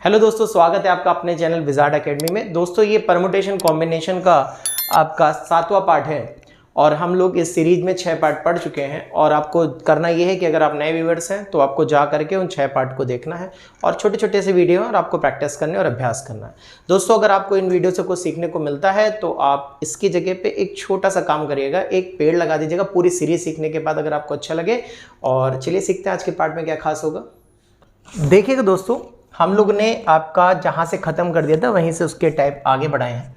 Hello दोस्तों, स्वागत है आपका अपने चैनल विजार्ड एकेडमी में। दोस्तों ये परमुटेशन कॉम्बिनेशन का आपका 7वां पार्ट है और हम लोग इस सीरीज में 6 पार्ट पढ़ चुके हैं। और आपको करना ये है कि अगर आप नए व्यूअर्स हैं तो आपको जा करके उन 6 पार्ट को देखना है और छोटे छोटे से वीडियो और आपको प्रैक्टिस करने और अभ्यास करना है। दोस्तों अगर आपको इन वीडियो से कुछ सीखने को मिलता है तो आप इसकी जगह पे एक छोटा सा काम करिएगा, एक पेड़ लगा दीजिएगा पूरी सीरीज सीखने के बाद, अगर आपको अच्छा लगे। और चलिए सीखते हैं आज के पार्ट में क्या खास होगा। देखिएगा दोस्तों, हम लोग ने आपका जहाँ से ख़त्म कर दिया था वहीं से उसके टाइप आगे बढ़ाए हैं।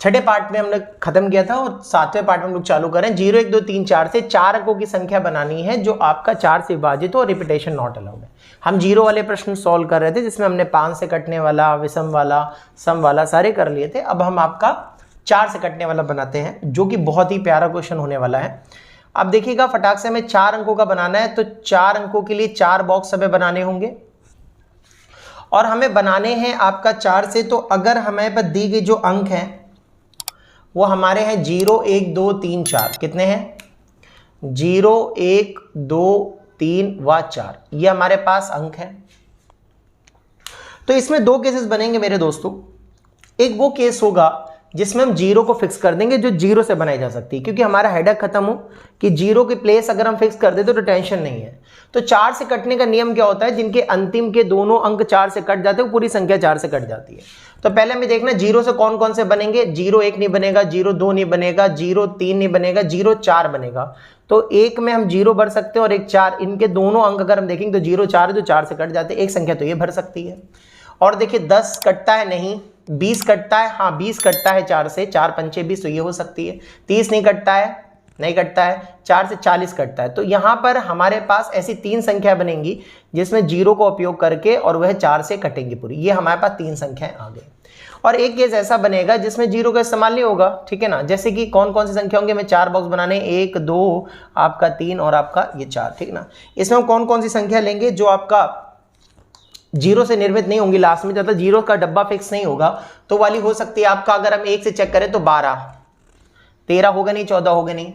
छठे पार्ट में हमने ख़त्म किया था और 7वें पार्ट में हम लोग चालू करें। 0 1 2 3 4 से 4 अंकों की संख्या बनानी है जो आपका 4 से विभाजित हो और रिपीटेशन नॉट अलाउड है। हम 0 वाले प्रश्न सॉल्व कर रहे थे जिसमें हमने 5 से कटने वाला, विषम वाला, सम वाला सारे कर लिए थे। अब हम आपका 4 से कटने वाला बनाते हैं जो कि बहुत ही प्यारा क्वेश्चन होने वाला है। अब देखिएगा, फटाक से हमें 4 अंकों का बनाना है तो 4 अंकों के लिए 4 बॉक्स हमें बनाने होंगे और हमें बनाने हैं आपका 4 से। तो अगर हमें पर दी गई जो अंक हैं वो हमारे हैं 0 1 2 3 4। कितने हैं? 0 1 2 3 व 4, ये हमारे पास अंक है। तो इसमें 2 केसेस बनेंगे मेरे दोस्तों। एक वो केस होगा जिसमें हम 0 को फिक्स कर देंगे जो 0 से बनाई जा सकती है, क्योंकि हमारा हेडक खत्म हो कि 0 की प्लेस अगर हम फिक्स कर देते तो टेंशन नहीं है। तो 4 से कटने का नियम क्या होता है? जिनके अंतिम के दोनों अंक 4 से कट जाते हैं पूरी संख्या 4 से कट जाती है। तो पहले हमें देखना 0 से कौन कौन से बनेंगे। 0 1 नहीं बनेगा, 0 2 नहीं बनेगा, 0 3 नहीं बनेगा, 0 4 बनेगा। तो एक में हम 0 भर सकते हैं और एक 4, इनके दोनों अंक अगर हम देखेंगे तो 0 4 जो 4 से कट जाते हैं। एक संख्या तो ये भर सकती है। और देखिए 10 कटता है नहीं, 20 कटता है, हाँ 20 कटता है 4 से, 4 पंचे 20, तो ये हो सकती है। 30 नहीं कटता है, नहीं कटता है। 4 से 40 कटता है। तो यहाँ पर हमारे पास ऐसी 3 संख्या बनेंगी जिसमें 0 का उपयोग करके और वह 4 से कटेंगी पूरी। ये हमारे पास 3 संख्याएं आ गई। और एक केस ऐसा बनेगा जिसमें 0 का इस्तेमाल नहीं होगा, ठीक है ना। जैसे कि कौन कौन सी संख्या होंगे, हमें 4 बॉक्स बनाने, 1 2 आपका 3 और आपका ये 4, ठीक ना। इसमें हम कौन कौन सी संख्या लेंगे जो आपका 0 से निर्मित नहीं होंगी, लास्ट में ज्यादा 0 का डब्बा फिक्स नहीं होगा तो वाली हो सकती है आपका। अगर हम 1 से चेक करें तो 12, 13 होगा नहीं, 14 होगा नहीं।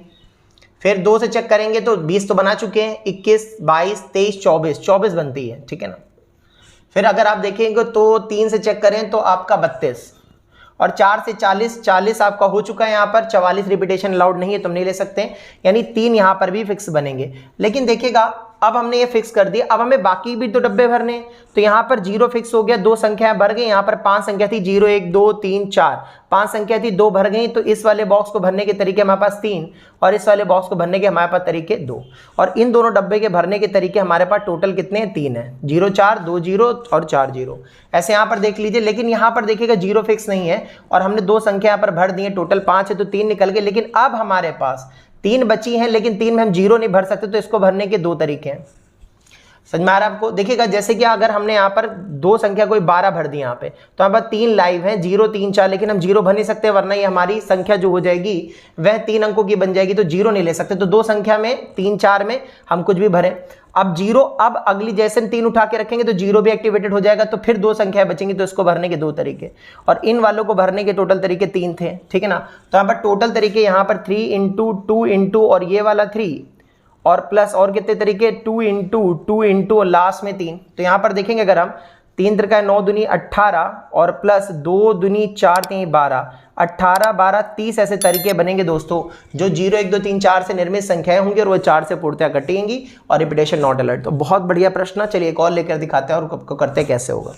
फिर 2 से चेक करेंगे तो 20 तो बना चुके हैं, 21 22 23 24 बनती है, ठीक है ना। फिर अगर आप देखेंगे तो 3 से चेक करें तो आपका 32 और 4 से 40 आपका हो चुका है। यहाँ पर 44 रिपीटेशन अलाउड नहीं है, तुम नहीं ले सकते, यानी 3 यहाँ पर भी फिक्स बनेंगे। लेकिन देखिएगा अब हमने ये फिक्स कर दिया, अब हमें बाकी भी तो डब्बे भरने। तो यहाँ पर 0 फिक्स हो गया, 2 संख्याएं भर गई। यहाँ पर 5 संख्या थी, 0 1 2 3 4, 5 संख्या थी, 2 भर गई। तो इस वाले बॉक्स को भरने के तरीके हमारे पास 3 और इस वाले बॉक्स को भरने के हमारे पास तरीके 2। और इन दोनों डब्बे के भरने के तरीके हमारे पास टोटल कितने हैं? 3 है। 0 4 2 0 और 4 0, ऐसे यहाँ पर देख लीजिए। लेकिन यहाँ पर देखिएगा 0 फिक्स नहीं है और हमने 2 संख्या यहाँ पर भर दी है, टोटल 5 है तो 3 निकल गए। लेकिन अब हमारे पास 3 बची हैं, लेकिन 3 में हम 0 नहीं भर सकते, तो इसको भरने के 2 तरीके हैं। समझ में आ रहा है आपको? देखिएगा जैसे कि अगर हमने यहाँ पर 2 संख्या कोई 12 भर दी यहाँ पे, तो यहाँ पर 3 लाइव है, 0 3 4, लेकिन हम 0 भर नहीं सकते वरना ये हमारी संख्या जो हो जाएगी वह 3 अंकों की बन जाएगी, तो 0 नहीं ले सकते। तो 2 संख्या में 3 4 में हम कुछ भी भरें। अब 0, अब अगली जैसे 3 उठा के रखेंगे तो 0 भी एक्टिवेटेड हो जाएगा। तो फिर 2 संख्याएं बचेंगी, तो इसको भरने के 2 तरीके और इन वालों को भरने के टोटल तरीके 3 थे, ठीक है ना। तो यहाँ पर टोटल तरीके यहाँ पर 3 इंटू 2 इंटू और ये वाला 3 और प्लस और कितने तरीके, 2 इंटू 2 इंटू और लास्ट में 3। तो यहाँ पर देखेंगे अगर हम 3 त्रिका 9 दूनी 18 और प्लस 2 दूनी 4 3 12, 18 12 30 ऐसे तरीके बनेंगे दोस्तों जो 0 1 2 3 4 से निर्मित संख्याएं होंगी और वो 4 से पूर्णतः कटेंगी और रिपीटेशन नॉट अलाउड। तो बहुत बढ़िया प्रश्न। चलिए एक और लेकर दिखाते हैं और आपको करते कैसे होगा।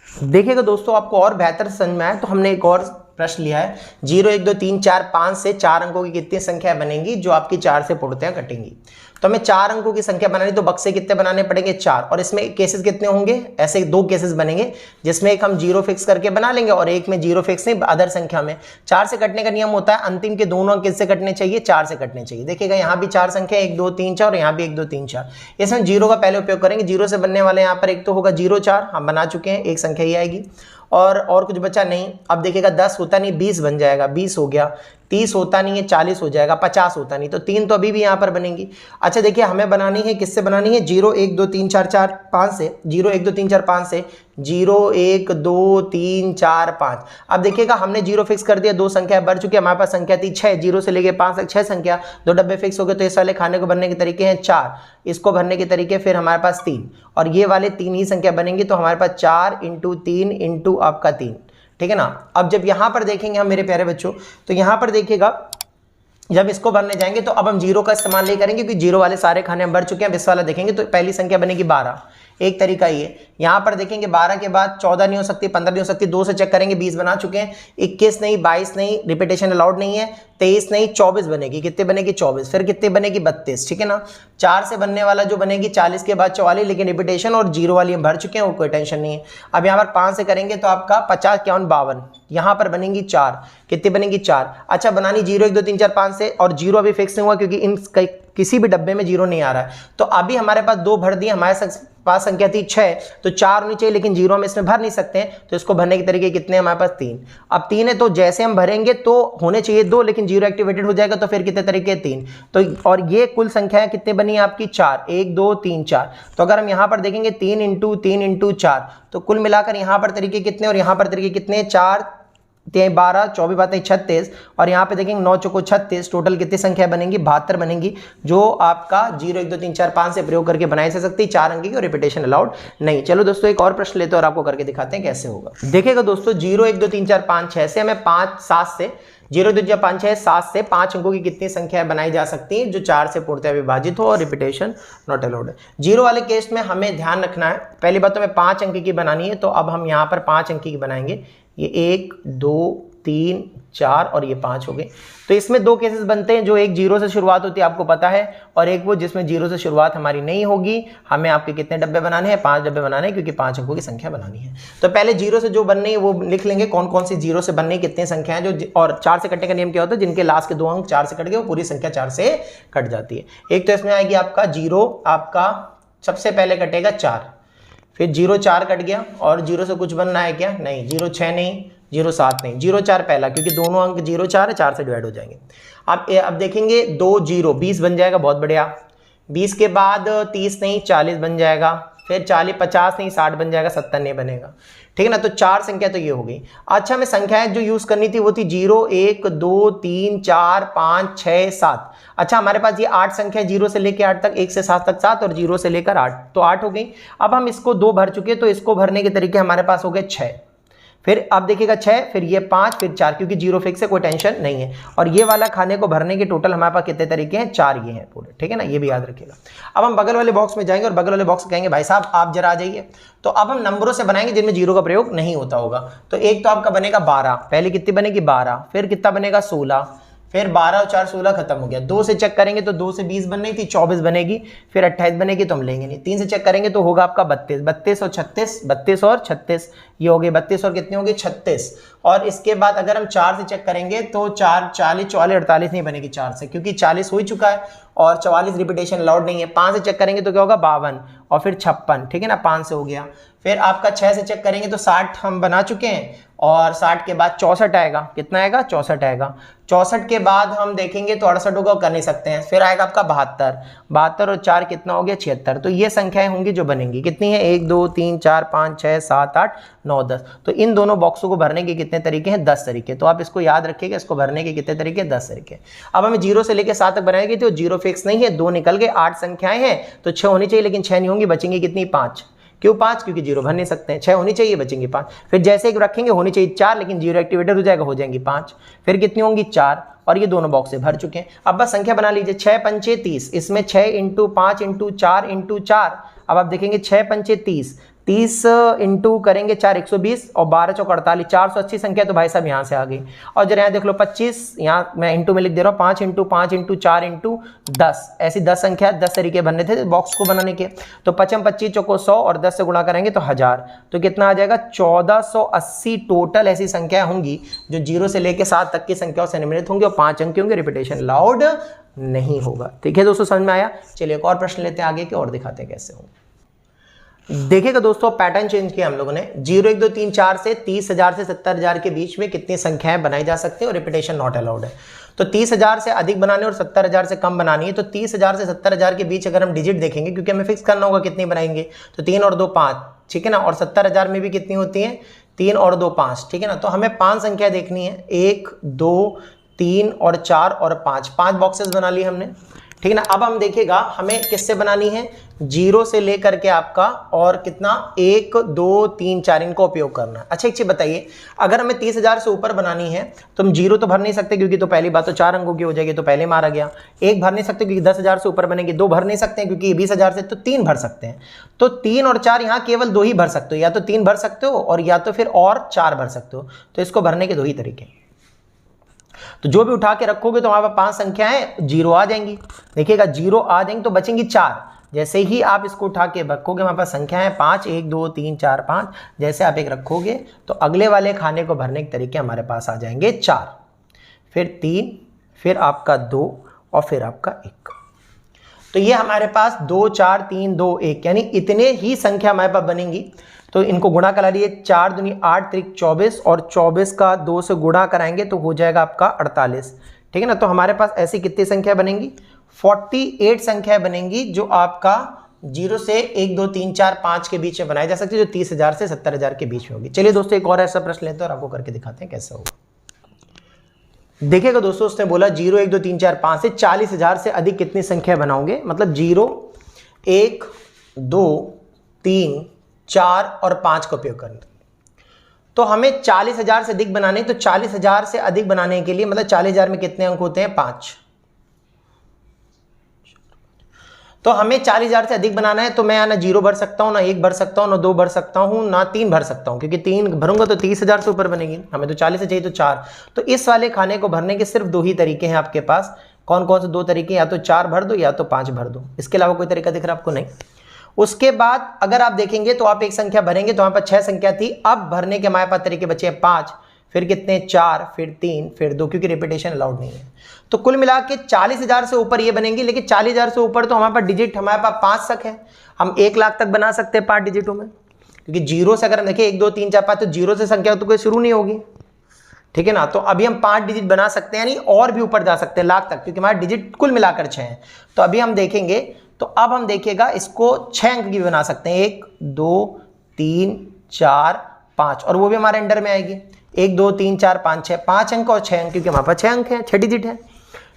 देखिएगा दोस्तों, आपको और बेहतर समझ में आए तो हमने एक और प्रश्न लिया है। 0 1 2 3 4 5 से 4 अंकों की कितनी संख्या बनेंगी जो आपकी 4 से पूर्णतः कटेंगी। तो हमें 4 अंकों की संख्या बनानी, तो बक्से कितने बनाने पड़ेंगे? 4। और इसमें केसेस कितने होंगे? ऐसे 2 केसेस बनेंगे जिसमें एक हम 0 फिक्स करके बना लेंगे और एक में 0 फिक्स नहीं, अदर संख्या में। 4 से कटने का नियम होता है अंतिम के दोनों अंक किससे कटने चाहिए? 4 से कटने चाहिए। देखिएगा यहाँ भी 4 संख्या 1 2 3 4 और यहाँ भी 1 2 3 4। इसमें 0 का पहले उपयोग करेंगे। 0 से बनने वाले यहाँ पर एक तो होगा 0 4, हम बना चुके हैं, एक संख्या ही आएगी और कुछ बचा नहीं। अब देखिएगा 10 होता नहीं, 20 बन जाएगा, 20 हो गया। 30 होता नहीं है, 40 हो जाएगा, 50 होता नहीं, तो 3 तो अभी भी यहाँ पर बनेगी। अच्छा देखिए हमें बनानी है, किससे बनानी है, 0 1 2 3 4 4 5 से, 0 1 2 3 4 5 से, 0 1 2 3 4 5। अब देखिएगा हमने 0 फिक्स कर दिया, दो संख्या बढ़ चुकी है, हमारे पास संख्या थी 6, 0 से लेके 5 तक 6 संख्या, दो डब्बे फिक्स हो गए, तो इस वाले खाने को भरने के तरीके हैं 4, इसको भरने के तरीके फिर हमारे पास 3, और ये वाले 3 ही संख्या बनेंगी, तो हमारे पास 4 × 3 × आपका 3, ठीक है ना। अब जब यहाँ पर देखेंगे हम मेरे प्यारे बच्चों, तो यहाँ पर देखिएगा जब इसको भरने जाएंगे तो अब हम 0 का इस्तेमाल नहीं करेंगे क्योंकि 0 वाले सारे खाने हम भर चुके हैं। अब इस वाला देखेंगे तो पहली संख्या बनेगी 12, एक तरीका ये, यहाँ पर देखेंगे 12 के बाद 14 नहीं हो सकती, 15 नहीं हो सकती, 2 से चेक करेंगे 20 बना चुके हैं, 21 नहीं, 22 नहीं, रिपीटेशन अलाउड नहीं है, 23 नहीं, 24 बनेगी, कितने बनेगी 24, फिर कितने बनेगी 32, ठीक है ना। 4 से बनने वाला जो बनेगी 40 के बाद 44, लेकिन रिपीटेशन और 0 वाली हम भर चुके हैं, वो कोई टेंशन नहीं है। अब यहाँ पर 5 से करेंगे तो आपका 50 51 52, यहाँ पर बनेगी 4, कितनी बनेगी 4। अच्छा बनानी 0 1 2 3 4 5 से, और 0 अभी फिक्स नहीं हुआ क्योंकि इन किसी भी डब्बे में 0 नहीं आ रहा है, तो अभी हमारे पास 2 भर दिए, हमारे पास संख्या थी 6, तो 4 होनी चाहिए, लेकिन 0 हम इसमें भर नहीं सकते हैं, तो इसको भरने के तरीके कितने हैं हमारे पास 3। अब 3 है तो जैसे हम भरेंगे तो होने चाहिए 2, लेकिन 0 एक्टिवेटेड हो जाएगा, तो फिर कितने तरीके 3, तो और ये कुल संख्याएं कितने बनी आपकी 4, 1 2 3 4। तो अगर हम यहाँ पर देखेंगे 3 × 3 × 4, तो कुल मिलाकर यहाँ पर तरीके कितने और यहाँ पर तरीके कितने, 4 3 12 24 बातें 36, और यहाँ पे देखेंगे 9 चौको 36, टोटल कितनी संख्या बनेंगी 72 बनेंगी, जो आपका 0 1 2 3 4 5 से प्रयोग करके बनाई जा सकती है, 4 अंक की, और रिपीटेशन अलाउड नहीं। चलो दोस्तों एक और प्रश्न लेते हैं और आपको करके दिखाते हैं कैसे होगा। देखिएगा दोस्तों 0 1 2 3 4 5 6 से हमें 5 7 से 0 2 4 5 6 7 से 5 अंकों की कितनी संख्या बनाई जा सकती है जो 4 से पूर्णतः विभाजित हो और रिपीटेशन नॉट अलाउड है। 0 वाले केस में हमें ध्यान रखना है, पहली बात तो हमें 5 अंक की बनानी है, तो अब हम यहाँ पर 5 अंक की बनाएंगे, ये 1 2 3 4 और ये 5 हो गए। तो इसमें 2 केसेस बनते हैं, जो एक 0 से शुरुआत होती है आपको पता है, और एक वो जिसमें 0 से शुरुआत हमारी नहीं होगी। हमें आपके कितने डब्बे बनाने हैं, 5 डब्बे बनाने हैं, क्योंकि 5 अंकों की संख्या बनानी है। तो पहले 0 से जो बननी है वो लिख लेंगे, कौन कौन सी 0 से बननी है, कितनी संख्या है जो, और 4 से कटने का नियम क्या होता है, जिनके लास्ट के 2 अंक 4 से कट गए वो पूरी संख्या 4 से कट जाती है। एक तो इसमें आएगी आपका 0, आपका सबसे पहले कटेगा 4, फिर 0 4 कट गया, और 0 से कुछ बनना है क्या, नहीं, 0 6 नहीं, 0 7 नहीं, 0 4 पहला, क्योंकि दोनों अंक 0 4 है, 4 से डिवाइड हो जाएंगे। अब देखेंगे 2 0 20 बन जाएगा, बहुत बढ़िया। 20 के बाद 30 नहीं 40 बन जाएगा, फिर 40 50 नहीं 60 बन जाएगा, 70 नहीं बनेगा, ठीक है ना। तो 4 संख्या तो ये हो गई। अच्छा हमें संख्याएं जो यूज करनी थी वो थी 0 1 2 3 4 5 6 7। अच्छा हमारे पास ये 8 संख्या 0 से लेकर 8 तक, 1 से 7 तक 7, और 0 से लेकर 8, तो 8 हो गई। अब हम इसको 2 भर चुके, तो इसको भरने के तरीके हमारे पास हो गए 6, फिर आप देखिएगा 6, फिर ये 5, फिर 4, क्योंकि 0 फिक्स है, कोई टेंशन नहीं है। और ये वाला खाने को भरने के टोटल हमारे पास कितने तरीके हैं, 4 ये हैं पूरे, ठीक है ना, ये भी याद रखिएगा। अब हम बगल वाले बॉक्स में जाएंगे और बगल वाले बॉक्स कहेंगे भाई साहब आप जरा आ जाइए। तो अब हम नंबरों से बनाएंगे जिनमें 0 का प्रयोग नहीं होता होगा। तो एक तो आपका बनेगा 12, पहले कितनी बनेगी 12, फिर कितना बनेगा 16, फिर 12 और 4 16 खत्म हो गया। 2 से चेक करेंगे तो 2 से 20 बननी थी, 24 बनेगी, फिर 28 बनेगी तो हम लेंगे नहीं। 3 से चेक करेंगे तो होगा आपका 32, 32 और 36, 32 और 36, ये हो गए 32 और कितने होंगे 36। और इसके बाद अगर हम 4 से चेक करेंगे तो 4 40 44 48 नहीं बनेगी 4 से, क्योंकि 40 हो ही चुका है और 44 रिपीटेशन अलाउड नहीं है। 5 से चेक करेंगे तो क्या होगा 52 और फिर 56, ठीक है ना, 5 से हो गया। फिर आपका 6 से चेक करेंगे तो 60 हम बना चुके हैं, और 60 के बाद 64 आएगा, कितना आएगा 64 आएगा। 64 के बाद हम देखेंगे तो 68 होगा, कर नहीं सकते हैं। फिर आएगा आपका 72, 72 और 4 कितना हो गया 76। तो ये संख्याएं होंगी जो बनेंगी, कितनी है 1 2 3 4 5 6 7 8 9 10। तो इन दोनों बॉक्सों को भरने के कितने तरीके हैं, 10 तरीके। तो आप इसको याद रखिएगा, इसको भरने के कितने तरीके, 10 तरीके। अब हमें 0 से लेकर 7 तक बनाएगी, तो 0 फिक्स नहीं है, 2 निकल गए, 8 संख्याएं हैं तो 6 होनी चाहिए, लेकिन 6 नहीं होंगी, बचेंगी कितनी 5। क्यों 5, क्योंकि 0 भर नहीं सकते हैं, 6 होनी चाहिए, बचेंगी 5। फिर जैसे एक रखेंगे होनी चाहिए 4, लेकिन 0 एक्टिवेटेड हो जाएगा, हो जाएंगी 5। फिर कितनी होंगी 4, और ये दोनों बॉक्स से भर चुके हैं। अब बस संख्या बना लीजिए, 6 पंचे 30, इसमें 6 × 5 × 4 × 4। अब आप देखेंगे 6 पंचे 30, 30 इंटू करेंगे 4 120, और 12 चौक 48, 480 संख्या तो भाई साहब यहाँ से आ गई। और जरा यहाँ देख लो 25, यहाँ मैं इंटू में लिख दे रहा हूँ, 5 × 5 × 4 × 10, ऐसी 10 संख्या 10 तरीके बनने थे बॉक्स को बनाने के। तो 55 25 चौको 100 और 10 से गुणा करेंगे तो 1000, तो कितना आ जाएगा 1480 टोटल ऐसी संख्या होंगी जो 0 से लेकर 7 तक की संख्याओं से निम्नलिखित होंगी, और 5 अंक होंगे, रिपीटेशन अलाउड नहीं होगा। ठीक है दोस्तों, समझ में आया। चलिए एक और प्रश्न लेते हैं आगे के और दिखाते हैं कैसे होंगे। देखिएगा दोस्तों, पैटर्न चेंज किया हम लोगों ने। 0 1 2 3 4 से 30,000 से 70,000 के बीच में कितनी संख्याएं बनाई जा सकती है और रिपीटेशन नॉट अलाउड है। तो 30,000 से अधिक बनाने और 70,000 से कम बनानी है। तो 30,000 से 70,000 के बीच अगर हम डिजिट देखेंगे, क्योंकि हमें फिक्स करना होगा कितनी बनाएंगे, तो 3 और 2 5, ठीक है ना। और 70,000 में भी कितनी होती है, 3 और 2 5, ठीक है ना। तो हमें 5 संख्या देखनी है, 1 2 3 और 4 और 5, 5 बॉक्सेस बना लिए हमने, ठीक है ना। अब हम देखिएगा हमें किससे बनानी है, 0 से लेकर के आपका और कितना 1 2 3 4 इनको उपयोग करना है। अच्छा एक चीज बताइए, अगर हमें 30,000 से ऊपर बनानी है तो हम 0 तो भर नहीं सकते, क्योंकि तो पहली बात तो 4 अंकों की हो जाएगी, तो पहले मारा गया। 1 भर नहीं सकते क्योंकि 10,000 से ऊपर बनेगी, 2 भर नहीं सकते हैं क्योंकि 20,000 से, तो 3 भर सकते हैं। तो 3 और 4 यहाँ केवल 2 ही भर सकते हो, या तो 3 भर सकते हो और या तो फिर और 4 भर सकते हो। तो इसको भरने के 2 ही तरीके। तो जो भी उठा के रखोगे तो हमारे पास 5 संख्याएं 0 आ जाएंगी। देखिएगा 0 आ जाएंगी तो बचेंगी 4। जैसे ही आप इसको उठा के रखोगे हमारे पास संख्याएं 5 1 2 3 4 5। जैसे आप एक रखोगे तो अगले वाले खाने को भरने के तरीके हमारे पास आ जाएंगे 4, फिर 3, फिर आपका 2 और फिर आपका 1। तो ये हमारे पास 2 4 3 2 1 यानी इतने ही संख्या हमारे पास बनेंगी। तो इनको गुणा करा लिए, 4 दूनी 8 त्रिक 24 और 24 का 2 से गुणा कराएंगे तो हो जाएगा आपका 48, ठीक है ना। तो हमारे पास ऐसी कितनी संख्या बनेंगी, 48 संख्या बनेंगी जो आपका 0 से 1 2 3 4 5 के बीच में बनाई जा सकती है, जो 30,000 से 70,000 के बीच में होगी। चलिए दोस्तों एक और ऐसा प्रश्न लेते हैं और आपको करके दिखाते हैं कैसा होगा। देखिएगा दोस्तों, उसने बोला 0 1 2 3 4 5 से 40,000 से अधिक कितनी संख्या बनाओगे, मतलब 0 1 2 3 4 और 5 का उपयोग करना। तो हमें 40,000 से अधिक बनाने, तो 40,000 से अधिक बनाने के लिए मतलब 40,000 में कितने अंक होते हैं, 5। तो हमें 40,000 से अधिक बनाना है, तो मैं ना 0 भर सकता हूं, ना 1 भर सकता हूं, ना 2 भर सकता हूं, ना 3 भर सकता हूं, क्योंकि 3 भरूंगा तो 30,000 से ऊपर बनेगी। हमें तो 40 से चाहिए तो 4। तो इस वाले खाने को भरने के सिर्फ 2 ही तरीके हैं आपके पास। कौन कौन से 2 तरीके, या तो 4 भर दो या तो 5 भर दो। इसके अलावा कोई तरीका दिख रहा है आपको, नहीं। उसके बाद अगर आप देखेंगे तो आप एक संख्या भरेंगे तो हमारे पास 6 संख्या थी। अब भरने के हमारे पास तरीके बचे हैं 5, फिर कितने 4, फिर 3, फिर 2, क्योंकि रिपीटेशन अलाउड नहीं है। तो कुल मिला के 40,000 से ऊपर ये बनेंगी, लेकिन 40,000 से ऊपर तो हमारे पास डिजिट हमारे पास 5 तक है। हम 1 लाख तक बना सकते हैं 5 डिजिटों में, क्योंकि 0 से अगर हम देखें 1 2 3 4 5, तो 0 से संख्या तो कोई शुरू नहीं होगी, ठीक है ना। तो अभी हम 5 डिजिट बना सकते हैं, यानी और भी ऊपर जा सकते हैं लाख तक, क्योंकि हमारे डिजिट कुल मिलाकर 6 हैं। तो अभी हम देखेंगे, तो अब हम देखिएगा इसको 6 अंक की भी बना सकते हैं, 1 2 3 4 5, और वो भी हमारे अंडर में आएगी। 1 2 3 4 5 6, 5 अंक और 6 अंक, क्योंकि हमारे पास 6 अंक हैं, 6 डिजिट है।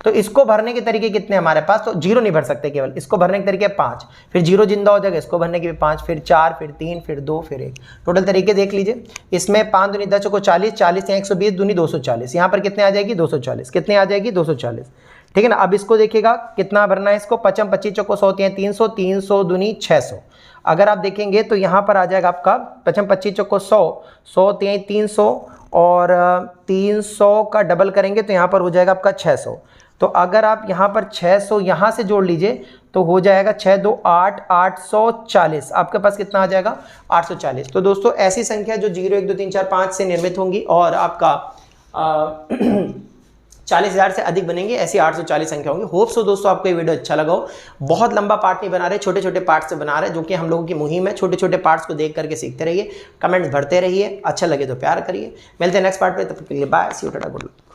तो इसको भरने के तरीके कितने हमारे पास, तो 0 नहीं भर सकते केवल, इसको भरने के तरीके 5, फिर 0 जिंदा हो जाएगा, इसको भरने के भी 5, फिर 4, फिर 3, फिर 2, फिर 1। टोटल तरीके देख लीजिए। इसमें 5 दूनी 10 को 40, 40 या 120 दूनी 240, यहाँ पर कितने आ जाएगी 240, कितने आ जाएगी 240, ठीक है ना। अब इसको देखिएगा कितना भरना है इसको, 55 25 चौको 100 300, 300 दूनी 600। अगर आप देखेंगे तो यहाँ पर आ जाएगा आपका 55 25 चौको 100, 100 300 और 300 का डबल करेंगे तो यहाँ पर हो जाएगा आपका 600। तो अगर आप यहाँ पर 600 यहाँ से जोड़ लीजिए तो हो जाएगा 6 2 8 840। आपके पास कितना आ जाएगा 840। तो दोस्तों ऐसी संख्या जो 0 1 2 3 4 5 से निर्मित होंगी और आपका 40,000 से अधिक बनेंगे, ऐसी 840 संख्या होंगी। होप सो दोस्तों आपको ये वीडियो अच्छा लगा हो। बहुत लंबा पार्ट नहीं बना रहे, छोटे छोटे पार्ट से बना रहे, जो कि हम लोगों की मुहिम है। छोटे छोटे पार्ट्स को देख करके सीखते रहिए, कमेंट्स भरते रहिए, अच्छा लगे तो प्यार करिए। मिलते हैं नेक्स्ट पार्ट पे, तब तक के लिए bye, see you, tata, good luck.